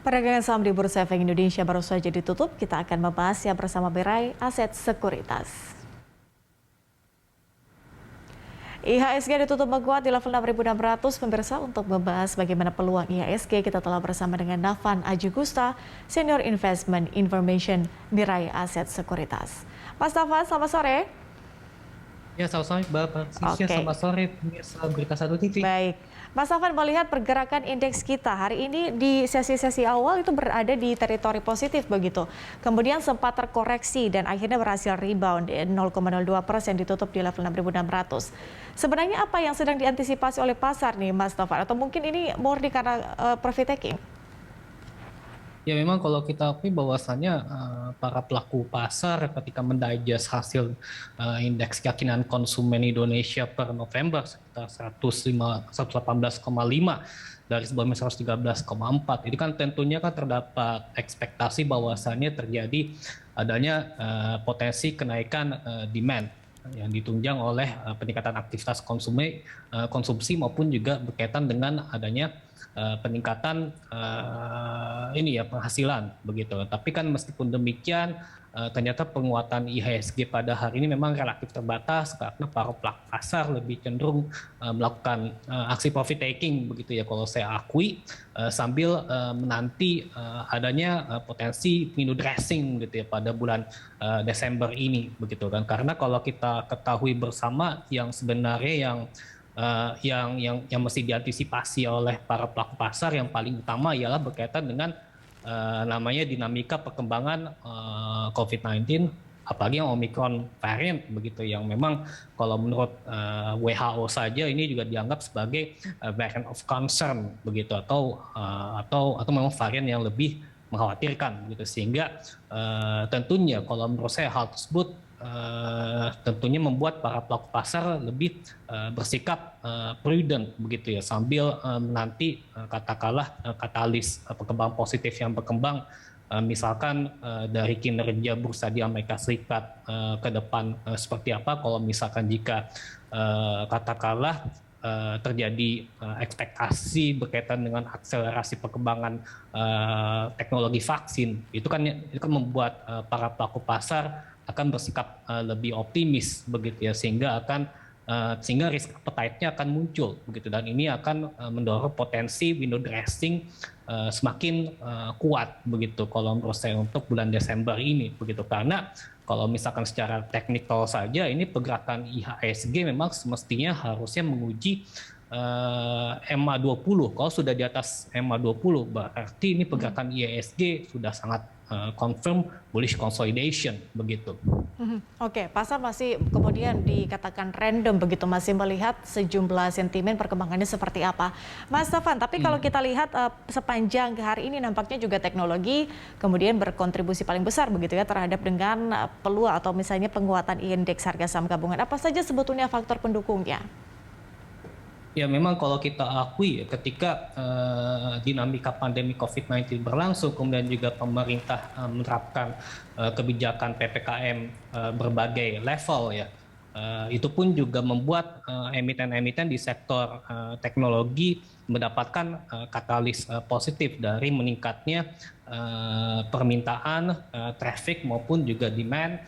Perdagangan saham di Bursa Efek Indonesia baru saja ditutup. Kita akan membahasnya bersama Berai Aset Sekuritas. IHSG ditutup menguat di level 6.600. Pemirsa, untuk membahas bagaimana peluang IHSG, kita telah bersama dengan Nafan Aji Gusta, Senior Investment Information Berai Aset Sekuritas. Mas Nafan, selamat sore. Ya, selamat sore Mbak Patricia, Oke. selamat sore pemirsa Berita Satu TV. Baik, Mas Afan, melihat pergerakan indeks kita hari ini di sesi-sesi awal itu berada di teritori positif begitu. Kemudian sempat terkoreksi dan akhirnya berhasil rebound 0,02% ditutup di level 6.600. Sebenarnya apa yang sedang diantisipasi oleh pasar nih Mas Afan? Atau mungkin ini murni karena profit taking? Ya memang kalau kita akui bahwasannya para pelaku pasar ketika mendigest hasil indeks keyakinan konsumen Indonesia per November sekitar 118,5 dari sebelumnya 113,4, itu kan tentunya kan terdapat ekspektasi bahwasannya terjadi adanya potensi kenaikan demand yang ditunjang oleh peningkatan aktivitas konsumsi maupun juga berkaitan dengan adanya peningkatan penghasilan begitu. Tapi kan meskipun demikian ternyata penguatan IHSG pada hari ini memang relatif terbatas karena para pelaku pasar lebih cenderung melakukan aksi profit taking begitu ya, kalau saya akui, sambil menanti adanya potensi window dressing gitu ya pada bulan Desember ini begitu kan. Karena kalau kita ketahui bersama yang sebenarnya yang mesti diantisipasi oleh para pelaku pasar yang paling utama ialah berkaitan dengan namanya dinamika perkembangan COVID-19, apalagi yang Omicron variant begitu, yang memang kalau menurut WHO saja ini juga dianggap sebagai variant of concern begitu, atau memang varian yang lebih mengkhawatirkan begitu, sehingga tentunya kalau menurut saya hal tersebut tentunya membuat para pelaku pasar lebih bersikap prudent begitu ya, sambil menanti katakanlah katalis perkembangan positif yang berkembang, misalkan dari kinerja bursa di Amerika Serikat ke depan seperti apa. Kalau misalkan jika katakanlah terjadi ekspektasi berkaitan dengan akselerasi perkembangan teknologi vaksin, itu kan membuat para pelaku pasar akan bersikap lebih optimis begitu ya, sehingga risk appetite-nya akan muncul begitu, dan ini akan mendorong potensi window dressing semakin kuat begitu kalau menurut saya untuk bulan Desember ini begitu. Karena kalau misalkan secara teknikal saja ini pergerakan IHSG memang semestinya harusnya menguji MA20. Kalau sudah di atas MA20 berarti ini pergerakan IHSG sudah sangat confirm bullish consolidation begitu. Oke, pasar masih kemudian dikatakan random begitu, masih melihat sejumlah sentimen perkembangannya seperti apa. Mas Taufan, tapi kalau kita lihat sepanjang hari ini nampaknya juga teknologi kemudian berkontribusi paling besar begitu ya terhadap dengan peluang atau misalnya penguatan indeks harga saham gabungan. Apa saja sebetulnya faktor pendukungnya? Ya memang kalau kita akui ketika dinamika pandemi COVID-19 berlangsung, kemudian juga pemerintah menerapkan kebijakan PPKM berbagai level ya, itu pun juga membuat emiten-emiten di sektor teknologi mendapatkan katalis positif dari meningkatnya permintaan, traffic maupun juga demand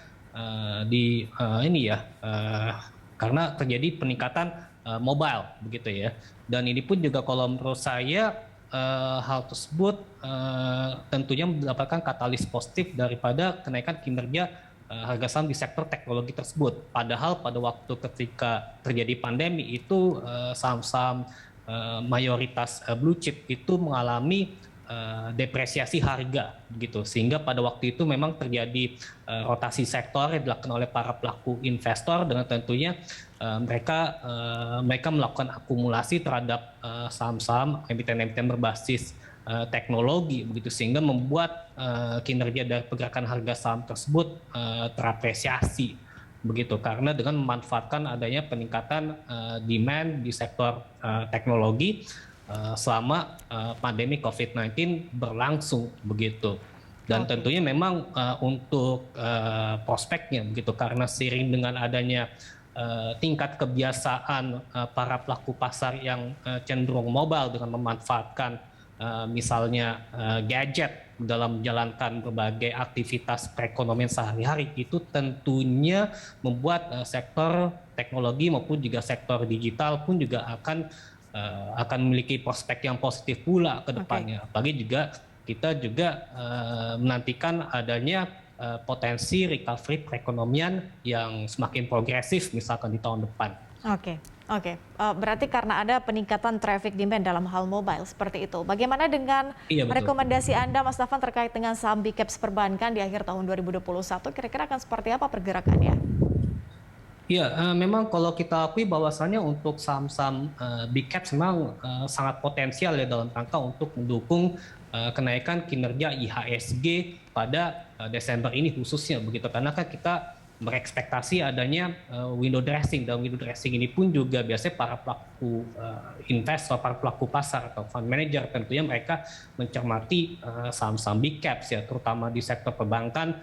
karena terjadi peningkatan mobile begitu ya. Dan ini pun juga kalau menurut saya hal tersebut tentunya mendapatkan katalis positif daripada kenaikan kinerja harga saham di sektor teknologi tersebut. Padahal pada waktu ketika terjadi pandemi itu saham-saham mayoritas blue chip itu mengalami depresiasi harga begitu, sehingga pada waktu itu memang terjadi rotasi sektor yang dilakukan oleh para pelaku investor dengan tentunya mereka melakukan akumulasi terhadap saham-saham emiten-emiten berbasis teknologi begitu, sehingga membuat kinerja dari pergerakan harga saham tersebut terapresiasi begitu, karena dengan memanfaatkan adanya peningkatan demand di sektor teknologi selama pandemi COVID-19 berlangsung begitu. Dan tentunya memang untuk prospeknya begitu, karena seiring dengan adanya tingkat kebiasaan para pelaku pasar yang cenderung mobile dengan memanfaatkan misalnya gadget dalam menjalankan berbagai aktivitas perekonomian sehari-hari, itu tentunya membuat sektor teknologi maupun juga sektor digital pun juga akan memiliki prospek yang positif pula ke depannya. Apalagi juga kita juga menantikan adanya potensi recovery perekonomian yang semakin progresif misalkan di tahun depan. Oke. Berarti karena ada peningkatan traffic demand dalam hal mobile seperti itu. Bagaimana dengan rekomendasi Anda, Mas Taufan, terkait dengan saham big caps perbankan di akhir tahun 2021? Kira-kira akan seperti apa pergerakannya? Iya, memang kalau kita akui bahwasannya untuk saham-saham big caps memang sangat potensial ya dalam rangka untuk mendukung kenaikan kinerja IHSG pada Desember ini khususnya begitu, karena kan kita berekspektasi adanya window dressing. Dan window dressing ini pun juga biasanya para pelaku investor, para pelaku pasar atau fund manager tentunya mereka mencermati saham-saham big caps ya, terutama di sektor perbankan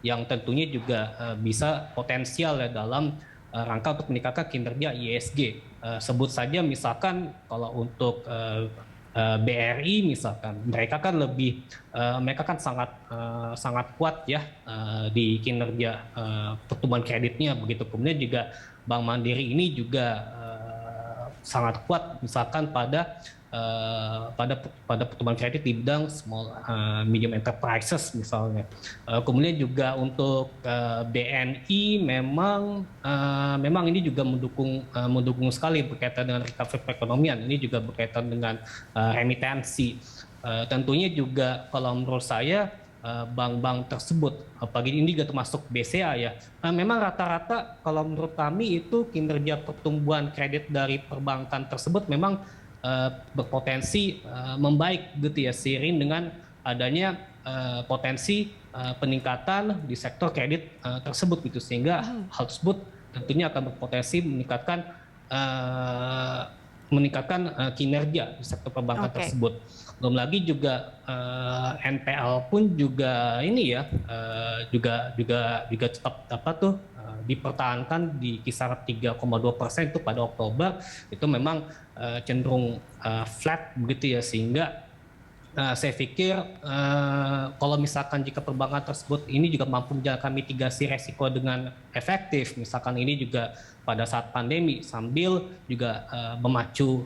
yang tentunya juga bisa potensial ya dalam rangka untuk meningkatkan kinerja IHSG. Sebut saja misalkan kalau untuk BRI misalkan, mereka kan sangat kuat ya di kinerja pertumbuhan kreditnya begitu. Kemudian juga Bank Mandiri ini juga sangat kuat misalkan pada pertumbuhan kredit di bidang small medium enterprises misalnya. Kemudian juga untuk BNI memang ini juga mendukung sekali berkaitan dengan recovery perekonomian. Ini juga berkaitan dengan remitensi. Tentunya juga kalau menurut saya bank-bank tersebut, apalagi ini juga termasuk BCA ya, memang rata-rata kalau menurut kami itu kinerja pertumbuhan kredit dari perbankan tersebut memang berpotensi membaik gitu ya, seiring dengan adanya potensi peningkatan di sektor kredit tersebut gitu, sehingga hal tersebut tentunya akan berpotensi meningkatkan kinerja di sektor perbankan tersebut. Belum lagi juga NPL pun juga ini ya juga tetap dipertahankan di kisaran 3,2% itu pada Oktober, itu memang cenderung flat begitu ya, sehingga saya pikir kalau misalkan jika perbankan tersebut ini juga mampu menjalankan mitigasi resiko dengan efektif, misalkan ini juga pada saat pandemi sambil juga memacu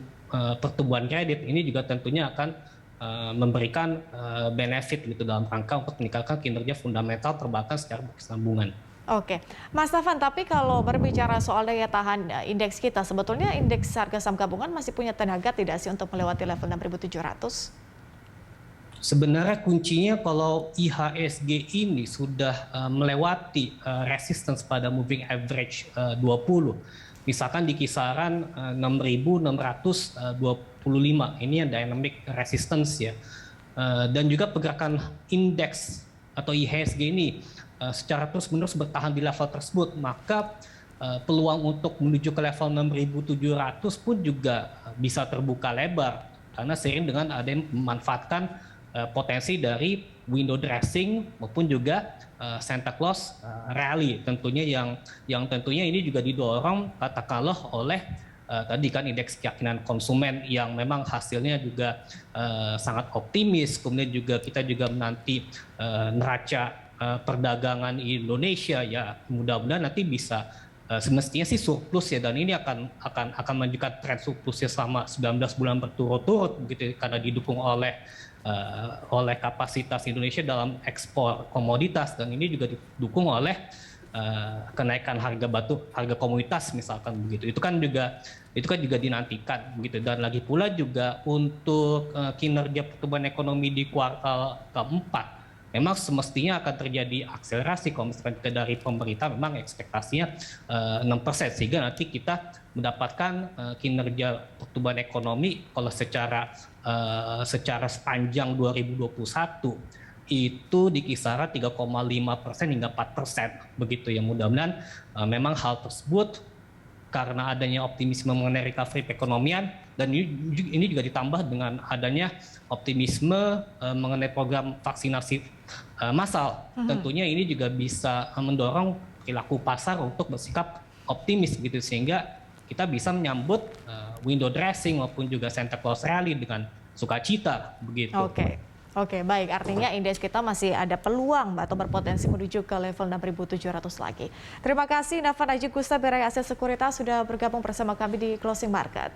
pertumbuhan kredit, ini juga tentunya akan memberikan benefit gitu dalam rangka untuk meningkatkan kinerja fundamental perbankan secara berkesinambungan. Oke, Mas Taufan, tapi kalau berbicara soal daya tahan indeks kita, sebetulnya indeks harga saham gabungan masih punya tenaga tidak sih untuk melewati level 6.700? Sebenarnya kuncinya kalau IHSG ini sudah melewati resistance pada moving average 20, misalkan di kisaran 6.625, ini yang dynamic resistance ya, dan juga pergerakan indeks atau IHSG ini secara terus-menerus bertahan di level tersebut, maka peluang untuk menuju ke level 6.700 pun juga bisa terbuka lebar, karena seiring dengan ada yang memanfaatkan potensi dari window dressing maupun juga Santa Claus rally tentunya, yang tentunya ini juga didorong katakanlah oleh tadi kan indeks keyakinan konsumen yang memang hasilnya juga sangat optimis. Kemudian juga kita juga menanti neraca perdagangan Indonesia ya, mudah-mudahan nanti bisa semestinya sih surplus ya, dan ini akan menunjukkan tren surplusnya selama 19 bulan berturut-turut begitu, karena didukung oleh kapasitas Indonesia dalam ekspor komoditas, dan ini juga didukung oleh kenaikan harga komoditas misalkan begitu. Itu kan juga dinantikan begitu, dan lagi pula juga untuk kinerja pertumbuhan ekonomi di kuartal keempat memang semestinya akan terjadi akselerasi. Kalau misalkan kita dari pemerintah memang ekspektasinya 6%, sehingga nanti kita mendapatkan kinerja pertumbuhan ekonomi kalau secara sepanjang 2021 itu di kisaran 3,5% hingga 4% begitu ya. Mudah-mudahan memang hal tersebut karena adanya optimisme mengenai recovery perekonomian, dan ini juga ditambah dengan adanya optimisme mengenai program vaksinasi massal. Tentunya ini juga bisa mendorong perilaku pasar untuk bersikap optimis gitu, sehingga kita bisa menyambut window dressing maupun juga Santa Claus rally dengan sukacita begitu. Oke, baik. Artinya indeks kita masih ada peluang atau berpotensi menuju ke level 6.700 lagi. Terima kasih Navan Aji Gustaf, Aset Sekuritas sudah bergabung bersama kami di Closing Market.